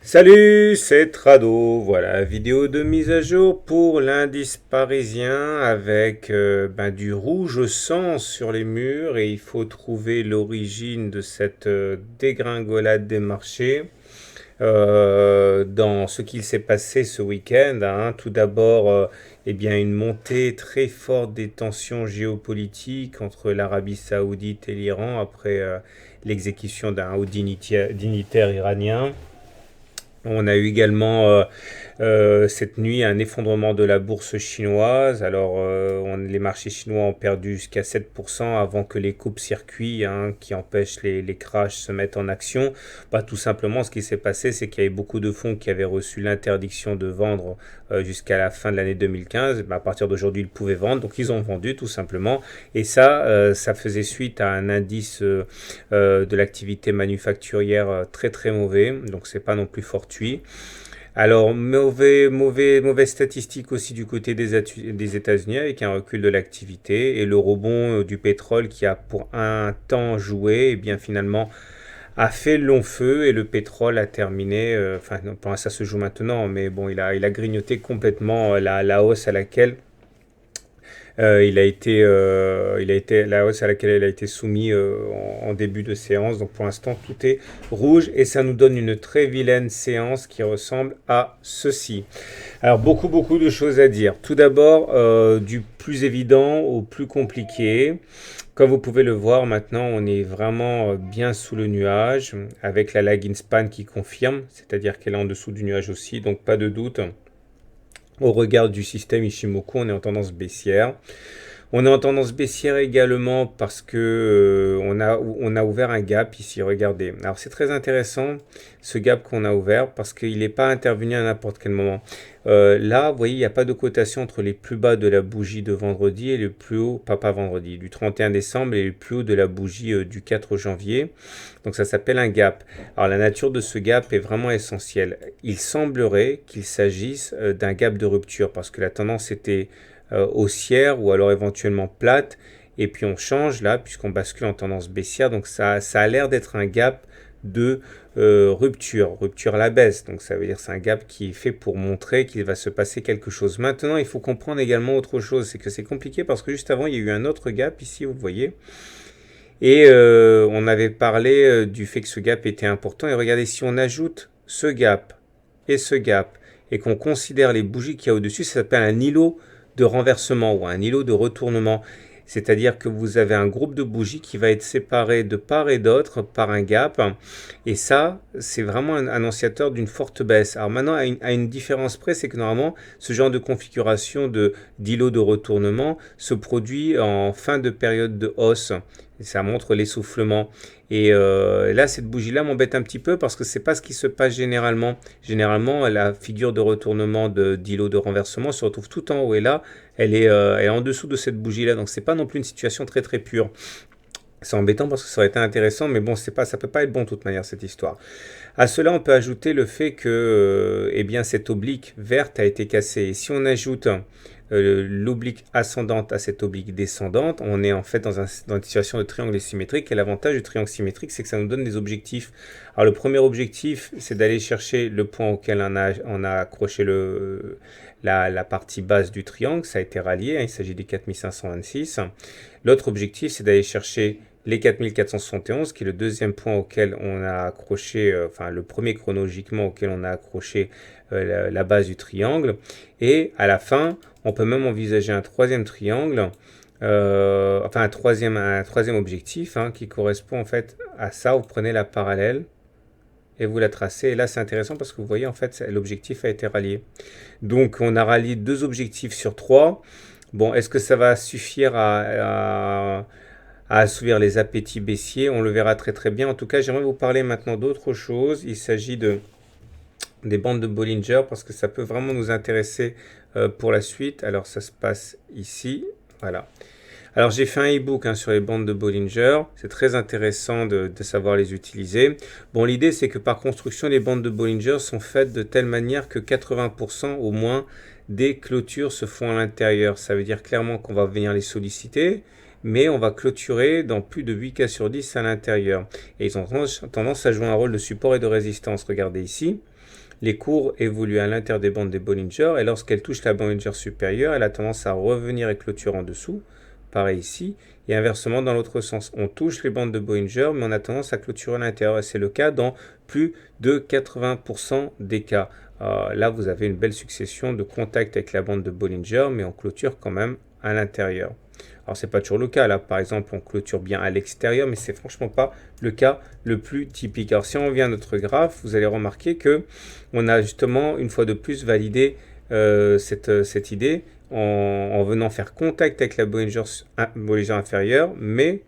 Salut, c'est Trado. Voilà, vidéo de mise à jour pour l'indice parisien avec du rouge sang sur les murs et il faut trouver l'origine de cette dégringolade des marchés dans ce qu'il s'est passé ce week-end, hein. Tout d'abord, une montée très forte des tensions géopolitiques entre l'Arabie Saoudite et l'Iran après l'exécution d'un haut dignitaire iranien. On a eu également cette nuit un effondrement de la bourse chinoise. Alors les marchés chinois ont perdu jusqu'à 7% avant que les coupes-circuits, hein, qui empêchent les crashs se mettent en action. Tout simplement, ce qui s'est passé, c'est qu'il y avait beaucoup de fonds qui avaient reçu l'interdiction de vendre jusqu'à la fin de l'année 2015. À partir d'aujourd'hui, ils pouvaient vendre, donc ils ont vendu tout simplement. Et ça faisait suite à un indice de l'activité manufacturière très très mauvais. Donc c'est pas non plus fortuit. Alors, mauvaise statistique aussi du côté des États-Unis avec un recul de l'activité et le rebond du pétrole qui a pour un temps joué, et bien finalement a fait le long feu et le pétrole a terminé. Enfin, non, ça se joue maintenant, mais bon, il a grignoté complètement la hausse à laquelle il a été la hausse à laquelle il a été soumis en début de séance. Donc pour l'instant, tout est rouge et ça nous donne une très vilaine séance qui ressemble à ceci. Alors beaucoup de choses à dire. Tout d'abord, du plus évident au plus compliqué. Comme vous pouvez le voir maintenant, on est vraiment bien sous le nuage avec la lagging span qui confirme, c'est-à-dire qu'elle est en dessous du nuage aussi, donc pas de doute. Au regard du système Ishimoku, on est en tendance baissière. On est en tendance baissière également parce que on a ouvert un gap ici, regardez. Alors c'est très intéressant ce gap qu'on a ouvert parce qu'il n'est pas intervenu à n'importe quel moment. Là, vous voyez, il n'y a pas de cotation entre les plus bas de la bougie de vendredi et le plus haut, pas vendredi, du 31 décembre et le plus haut de la bougie du 4 janvier. Donc ça s'appelle un gap. Alors la nature de ce gap est vraiment essentielle. Il semblerait qu'il s'agisse d'un gap de rupture parce que la tendance était haussière ou alors éventuellement plate. Et puis on change là puisqu'on bascule en tendance baissière. Donc ça a l'air d'être un gap de rupture à la baisse. Donc ça veut dire que c'est un gap qui est fait pour montrer qu'il va se passer quelque chose. Maintenant, il faut comprendre également autre chose. C'est que c'est compliqué parce que juste avant, il y a eu un autre gap ici, vous voyez. Et on avait parlé du fait que ce gap était important. Et regardez, si on ajoute ce gap et qu'on considère les bougies qu'il y a au-dessus, ça s'appelle un îlot de renversement ou un îlot de retournement. C'est-à-dire que vous avez un groupe de bougies qui va être séparé de part et d'autre par un gap. Et ça, c'est vraiment un annonciateur d'une forte baisse. Alors maintenant, à une différence près, c'est que normalement, ce genre de configuration d'îlot de retournement se produit en fin de période de hausse. Et ça montre l'essoufflement. Et là, cette bougie-là m'embête un petit peu parce que c'est pas ce qui se passe généralement. Généralement, la figure de retournement d'îlot de renversement se retrouve tout en haut. Et là, elle est en dessous de cette bougie-là. Donc, c'est pas non plus une situation très très pure. C'est embêtant parce que ça aurait été intéressant, mais bon, c'est pas, ça peut pas être bon de toute manière cette histoire. À cela, on peut ajouter le fait que, cette oblique verte a été cassée. Et si on ajoute l'oblique ascendante à cette oblique descendante, on est en fait dans une situation de triangle symétrique. Et l'avantage du triangle symétrique, c'est que ça nous donne des objectifs. Alors le premier objectif, c'est d'aller chercher le point auquel on a accroché la partie basse du triangle. Ça a été rallié, hein, il s'agit des 4526. L'autre objectif, c'est d'aller chercher les 4471, qui est le deuxième point auquel on a accroché, le premier chronologiquement auquel on a accroché la base du triangle. Et à la fin, on peut même envisager un troisième triangle, un troisième objectif, hein, qui correspond en fait à ça. Vous prenez la parallèle et vous la tracez. Et là, c'est intéressant parce que vous voyez, en fait, l'objectif a été rallié. Donc, on a rallié 2 objectifs sur 3. Bon, est-ce que ça va suffire à assouvir les appétits baissiers? On le verra très très bien. En tout cas, j'aimerais vous parler maintenant d'autre chose. Il s'agit des bandes de Bollinger parce que ça peut vraiment nous intéresser pour la suite. Alors, ça se passe ici. Voilà. Alors j'ai fait un e-book, hein, sur les bandes de Bollinger, c'est très intéressant de savoir les utiliser. Bon, l'idée c'est que par construction, les bandes de Bollinger sont faites de telle manière que 80% au moins des clôtures se font à l'intérieur. Ça veut dire clairement qu'on va venir les solliciter, mais on va clôturer dans plus de 8 cas sur 10 à l'intérieur. Et ils ont tendance à jouer un rôle de support et de résistance. Regardez ici. Les cours évoluent à l'intérieur des bandes des Bollinger et lorsqu'elle touche la Bollinger supérieure, elle a tendance à revenir et clôturer en dessous. Pareil ici. Et inversement dans l'autre sens. On touche les bandes de Bollinger, mais on a tendance à clôturer à l'intérieur. Et c'est le cas dans plus de 80% des cas. Là, vous avez une belle succession de contacts avec la bande de Bollinger, mais on clôture quand même à l'intérieur. Alors, c'est pas toujours le cas. Là, par exemple, on clôture bien à l'extérieur, mais c'est franchement pas le cas le plus typique. Alors, si on revient à notre graphe, vous allez remarquer que on a justement, une fois de plus, validé cette idée en venant faire contact avec la Bollinger inférieure, mais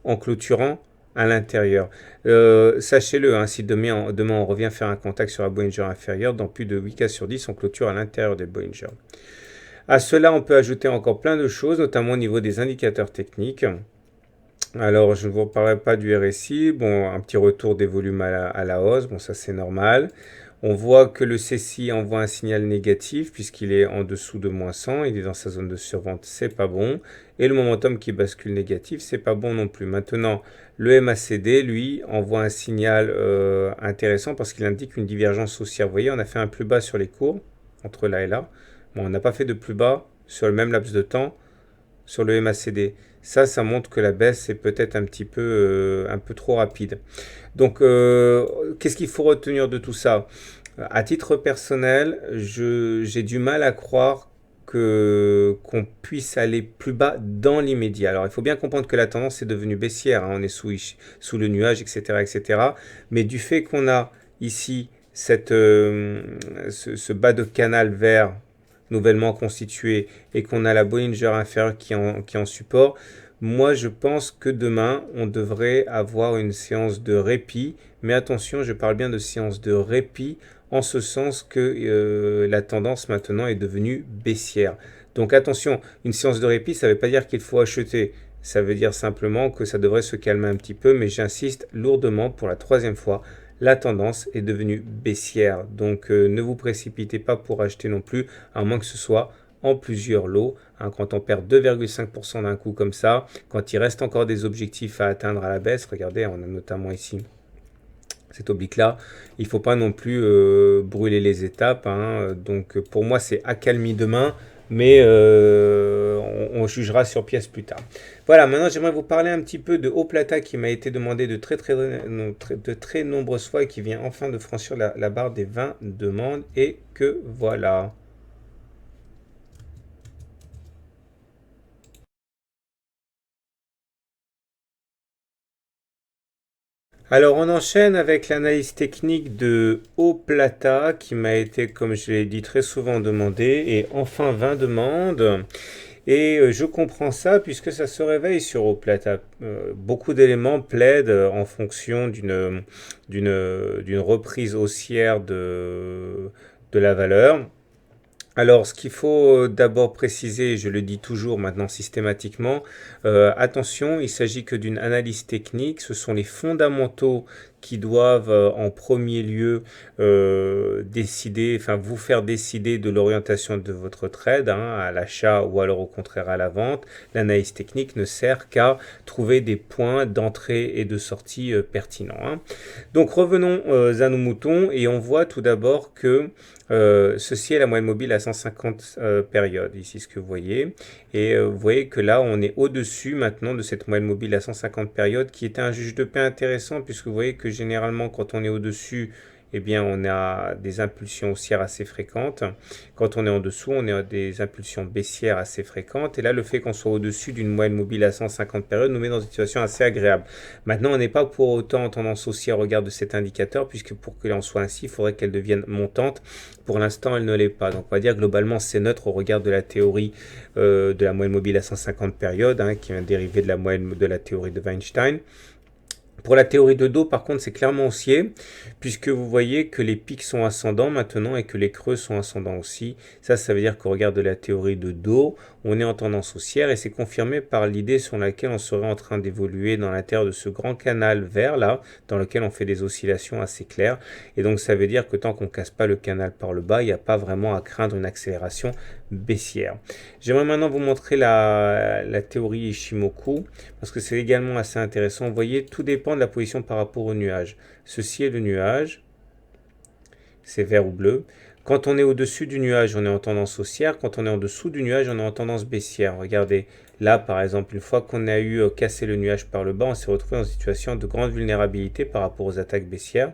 en clôturant à l'intérieur. Sachez-le, hein, si demain on revient faire un contact sur la Bollinger inférieure, dans plus de 8 cas sur 10, on clôture à l'intérieur des Bollinger. À cela, on peut ajouter encore plein de choses, notamment au niveau des indicateurs techniques. Alors, je ne vous parlerai pas du RSI. Bon, un petit retour des volumes à la hausse. Bon, ça, c'est normal. On voit que le CCI envoie un signal négatif puisqu'il est en dessous de moins 100. Il est dans sa zone de survente. C'est pas bon. Et le momentum qui bascule négatif, c'est pas bon non plus. Maintenant, le MACD, lui, envoie un signal intéressant parce qu'il indique une divergence haussière. Vous voyez, on a fait un plus bas sur les cours, entre là et là. Bon, on n'a pas fait de plus bas sur le même laps de temps sur le MACD. Ça montre que la baisse est peut-être un peu trop rapide. Donc, qu'est-ce qu'il faut retenir de tout ça? À titre personnel, j'ai du mal à croire qu'on puisse aller plus bas dans l'immédiat. Alors, il faut bien comprendre que la tendance est devenue baissière. Hein, on est sous le nuage, etc., etc. Mais du fait qu'on a ici ce bas de canal vert nouvellement constitué et qu'on a la Bollinger inférieure qui est en support, moi je pense que demain on devrait avoir une séance de répit, mais attention, je parle bien de séance de répit en ce sens que la tendance maintenant est devenue baissière. Donc attention, une séance de répit, ça ne veut pas dire qu'il faut acheter, ça veut dire simplement que ça devrait se calmer un petit peu, mais j'insiste lourdement pour la troisième fois, la tendance est devenue baissière. Donc ne vous précipitez pas pour acheter non plus, à moins que ce soit en plusieurs lots. Hein, quand on perd 2,5% d'un coup comme ça, quand il reste encore des objectifs à atteindre à la baisse, regardez, on a notamment ici cet oblique-là, il ne faut pas non plus brûler les étapes. Hein. Donc pour moi, c'est accalmie demain, mais on jugera sur pièce plus tard. Voilà, maintenant j'aimerais vous parler un petit peu de Oplata qui m'a été demandé de très nombreuses fois et qui vient enfin de franchir la barre des 20 demandes et que voilà. Alors on enchaîne avec l'analyse technique de Oplata qui m'a été, comme je l'ai dit, très souvent demandé et enfin 20 demandes. Et je comprends ça puisque ça se réveille sur Oplata. Beaucoup d'éléments plaident en fonction d'une reprise haussière de la valeur. Alors, ce qu'il faut d'abord préciser, je le dis toujours maintenant systématiquement, attention, il s'agit que d'une analyse technique, ce sont les fondamentaux qui doivent en premier lieu vous faire décider de l'orientation de votre trade, hein, à l'achat ou alors au contraire à la vente. L'analyse technique ne sert qu'à trouver des points d'entrée et de sortie pertinents. Hein. Donc revenons à nos moutons et on voit tout d'abord que ceci est la moyenne mobile à 150 périodes, ici ce que vous voyez. Et vous voyez que là, on est au-dessus maintenant de cette moyenne mobile à 150 périodes qui était un juge de paix intéressant puisque vous voyez que généralement, quand on est au-dessus, eh bien, on a des impulsions haussières assez fréquentes. Quand on est en dessous, on a des impulsions baissières assez fréquentes. Et là, le fait qu'on soit au-dessus d'une moyenne mobile à 150 périodes nous met dans une situation assez agréable. Maintenant, on n'est pas pour autant en tendance haussière au regard de cet indicateur, puisque pour qu'elle en soit ainsi, il faudrait qu'elle devienne montante. Pour l'instant, elle ne l'est pas. Donc, on va dire globalement, c'est neutre au regard de la théorie de la moyenne mobile à 150 périodes, hein, qui est un dérivé de la moyenne de la théorie de Weinstein. Pour la théorie de dos, par contre, c'est clairement haussier, puisque vous voyez que les pics sont ascendants maintenant et que les creux sont ascendants aussi. Ça veut dire qu'au regard de la théorie de dos, on est en tendance haussière et c'est confirmé par l'idée sur laquelle on serait en train d'évoluer dans l'intérieur de ce grand canal vert là, dans lequel on fait des oscillations assez claires. Et donc ça veut dire que tant qu'on ne casse pas le canal par le bas, il n'y a pas vraiment à craindre une accélération baissière. J'aimerais maintenant vous montrer la théorie Ishimoku, parce que c'est également assez intéressant. Vous voyez, tout dépend de la position par rapport au nuage. Ceci est le nuage, c'est vert ou bleu. Quand on est au-dessus du nuage, on est en tendance haussière. Quand on est en dessous du nuage, on est en tendance baissière. Regardez, là par exemple, une fois qu'on a eu cassé le nuage par le bas, on s'est retrouvé en situation de grande vulnérabilité par rapport aux attaques baissières.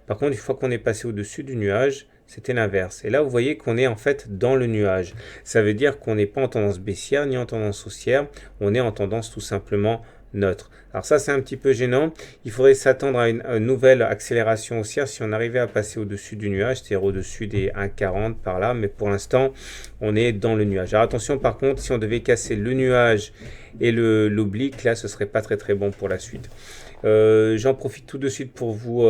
Par contre, une fois qu'on est passé au-dessus du nuage, c'était l'inverse. Et là, vous voyez qu'on est en fait dans le nuage. Ça veut dire qu'on n'est pas en tendance baissière ni en tendance haussière. On est en tendance tout simplement neutre. Alors ça, c'est un petit peu gênant. Il faudrait s'attendre à une nouvelle accélération haussière si on arrivait à passer au-dessus du nuage, c'est-à-dire au-dessus des 1,40 par là. Mais pour l'instant, on est dans le nuage. Alors attention, par contre, si on devait casser le nuage et l'oblique, là, ce serait pas très très bon pour la suite. J'en profite tout de suite pour vous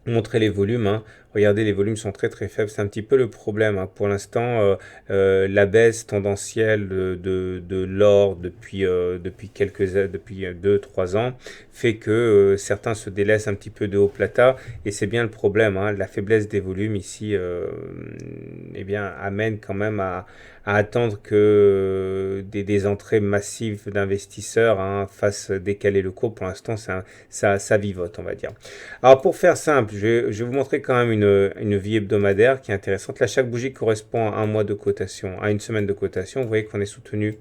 montrer les volumes. Hein. Regardez, les volumes sont très très faibles. C'est un petit peu le problème. Hein. Pour l'instant, la baisse tendancielle de l'or depuis 2-3 ans fait que certains se délaissent un petit peu de haut plata. Et c'est bien le problème. Hein. La faiblesse des volumes ici eh bien, amène quand même à attendre que des entrées massives d'investisseurs fassent décaler le cours. Pour l'instant, ça vivote, on va dire. Alors pour faire simple, je vais vous montrer quand même une vie hebdomadaire qui est intéressante. Là, chaque bougie correspond à un mois de cotation, à une semaine de cotation. Vous voyez qu'on est soutenu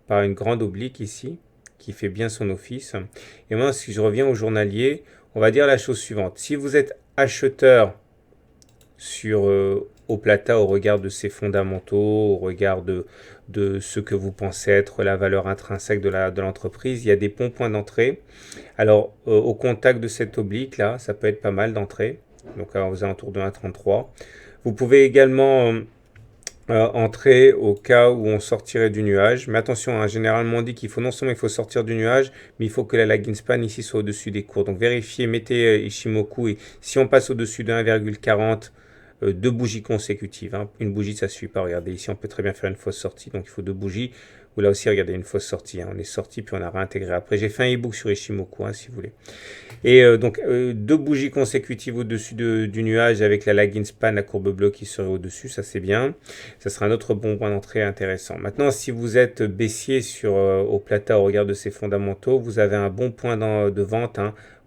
par une grande oblique ici, qui fait bien son office. Et maintenant, si je reviens au journalier, on va dire la chose suivante. Si vous êtes acheteur sur au plata au regard de ses fondamentaux, au regard de ce que vous pensez être la valeur intrinsèque de l'entreprise, il y a des bons points d'entrée. Alors, au contact de cette oblique, là, ça peut être pas mal d'entrée. Donc, aux alentours de 1,33. Vous pouvez également entrer au cas où on sortirait du nuage. Mais attention, hein, généralement on dit qu'il faut non seulement il faut sortir du nuage, mais il faut que la lagging span ici soit au-dessus des cours. Donc, vérifiez, mettez Ishimoku et si on passe au-dessus de 1,40, 2 bougies consécutives. Hein. Une bougie, ça ne suffit pas. Regardez, ici, on peut très bien faire une fausse sortie. Donc, il faut 2 bougies. Ou là aussi, regardez, une fausse sortie. Hein. On est sorti, puis on a réintégré après. J'ai fait un e-book sur Ishimoku, si vous voulez. Et donc, 2 bougies consécutives au-dessus du nuage avec la lagging span, la courbe bleue qui serait au-dessus. Ça, c'est bien. Ça sera un autre bon point d'entrée intéressant. Maintenant, si vous êtes baissier au plata au regard de ses fondamentaux, vous avez un bon point de vente,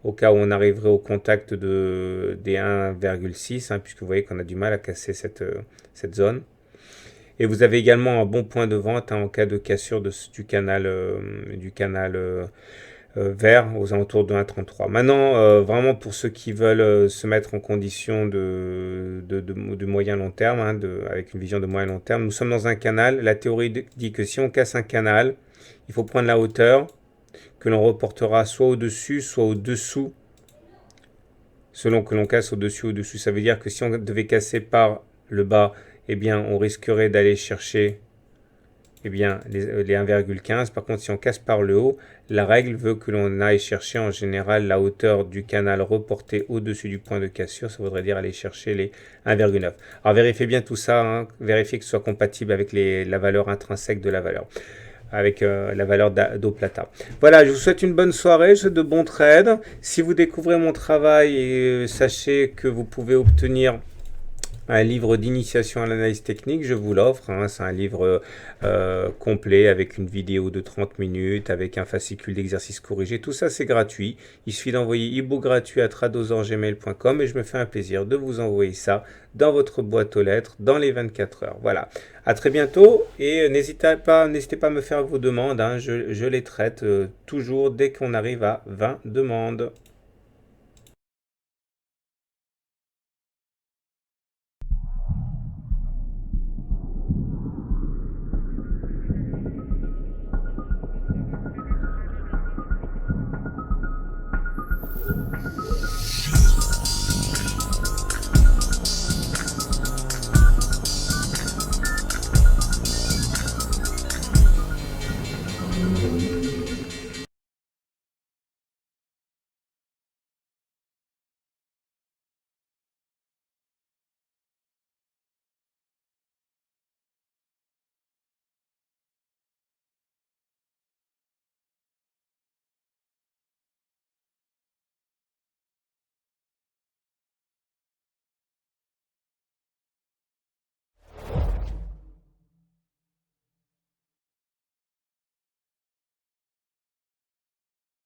au cas où on arriverait au contact des 1,6, puisque vous voyez qu'on a du mal à casser cette zone. Et vous avez également un bon point de vente en cas de cassure du canal vert aux alentours de 1,33. Maintenant, vraiment pour ceux qui veulent se mettre en condition de moyen long terme, avec une vision de moyen long terme, nous sommes dans un canal. La théorie dit que si on casse un canal, il faut prendre la hauteur que l'on reportera soit au-dessus, soit au-dessous, selon que l'on casse au-dessus ou au-dessus. Ça veut dire que si on devait casser par le bas, eh bien, on risquerait d'aller chercher les 1,15. Par contre, si on casse par le haut, la règle veut que l'on aille chercher en général la hauteur du canal reporté au-dessus du point de cassure. Ça voudrait dire aller chercher les 1,9. Alors, vérifiez bien tout ça. Vérifiez que ce soit compatible avec la valeur intrinsèque de la valeur, avec la valeur d'eau plata. Voilà, je vous souhaite une bonne soirée, je vous souhaite de bons trades. Si vous découvrez mon travail, sachez que vous pouvez obtenir un livre d'initiation à l'analyse technique, je vous l'offre. C'est un livre complet avec une vidéo de 30 minutes, avec un fascicule d'exercices corrigés. Tout ça, c'est gratuit. Il suffit d'envoyer e-book gratuit à tradosorgmail.com et je me fais un plaisir de vous envoyer ça dans votre boîte aux lettres dans les 24 heures. Voilà. À très bientôt et n'hésitez pas à me faire vos demandes. Je les traite toujours dès qu'on arrive à 20 demandes.